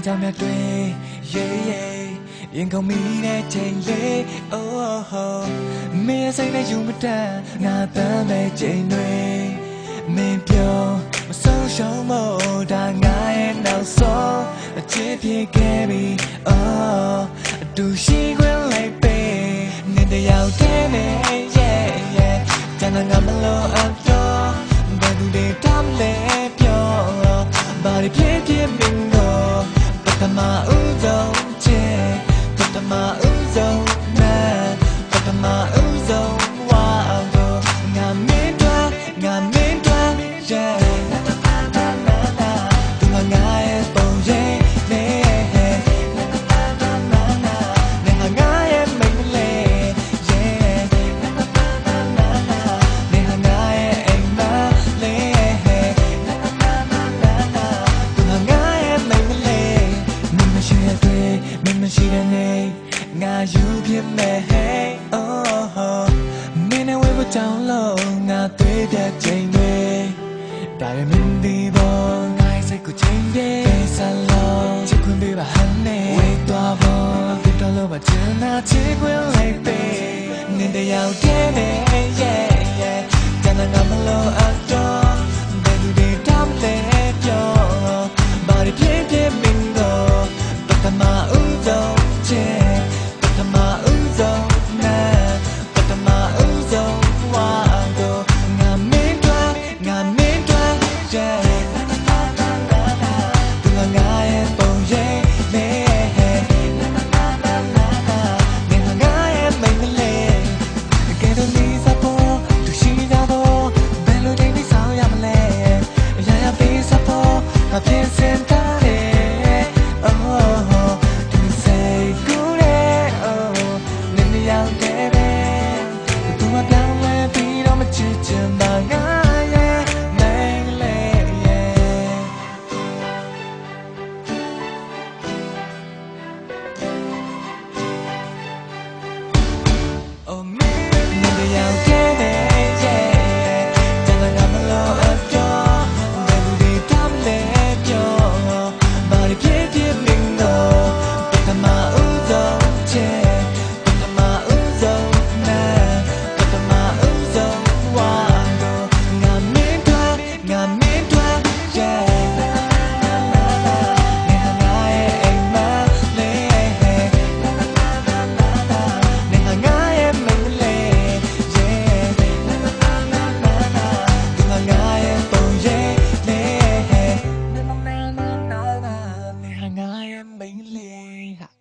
ကြောင့်မြတ်တွေရင်ကုန်မိတဲ့ချိန်လေးအိုးဟိုမင်းစိတ်နဲ့ယူမတတ်ငါတမ်းမဲ့ချိန်တွေမင်းပြောမဆုံးရှုံးမို့ဒါငါရဲ့နောက်ဆုံးအချစ်ဖြစ်ခဲ့ပြီအော်အတူရှိခွင့်လိုက်ပေးနေတယောက်တည်းနဲ့ကျန်တဲ့ငါမလို့အတော့ဘယ်သူတွေတမ်းလဲပြောဘာတွေဖြစ်ဖြစ်မင်းတော့ပထမဦးဆုံးချစ်ပထမဦးဆုံးနဲ့ပထမဦးဆုံးဝါတော့ငါမင်းတို့ yeah သူငါရဲ့ပုံရိပ်နဲ့ငါရဲ့မိန်းကလေး yeah ငါရဲ့အိမ်မလေးသူငါရဲ့မိန်းကလေးမင်းမရှိတဲ့တွေ့မင်းမရှိတဲ့နေငါယူဖြစ်မဲ့ hey oh မင်းနဲ့ဝေးဖို့ကြောင်းလို့ငါတွေ့တဲ့ချိန်တွေဒါပေမဲ့ဒီဘောငါစိတ်ကိုချိန်တယ်ဆာလောချစ်ခွင့်ပေးပါဟန်နေဝေးသွားဖို့ဒီတော့လို့ပါချင်တာချစ်ခွင့်လိုက်ပေးနေတယောက်တည်းနဲ့ yeah ကျန်တဲ့ငါမလို့အတော့ဘယ်သူတွေတောင်းလဲပြောဘာတွေဖြစ်ဖြစ်မင်းတော့ပထမဦးဆုံးချစ်ပထမဦးဆုံးနဲ့ပထမဦးဆုံးဝါတော့ငါမင်းတို့ yeah သူငါရဲ့ပုံရိပ်နဲ့ငါရဲ့မိန်းကလေးကဲတော့နေစားဖို့သူရှိကြဖို့ဘယ်လိုတိုင်းနေဆောင်ရမလဲအရာရာပေးစားဖို့ငါပြင်ဆင်ထားတယ် oh သူစိတ်ကူးတယ် oh နင်းနေရောက်တယ်ပဲသူမပြောင်းလဲပြီးတော့မချစ်ချင်ပါငါရဲ့မိန်းကလေး oh man နေတယောက်တည်းနဲ့ yeah ကျန်တဲ့ငါမလို့အတော့ဘယ်သူတွေတောင်းလဲပြောဘာတွေဖြစ်ဖြစ်မင်းတော့ပထမဦးဆုံးချစ်ပထမဦးဆုံးနဲ့ပထမဦးဆုံးဝါတော့ငါမင်းတို့ yeah ငါရဲ့အိမ်မလေးငါရဲ့မိန်းကလေး yeah သူငါရဲ့ပုံရိပ်နဲ့ငါရဲ့မိန်းကလေး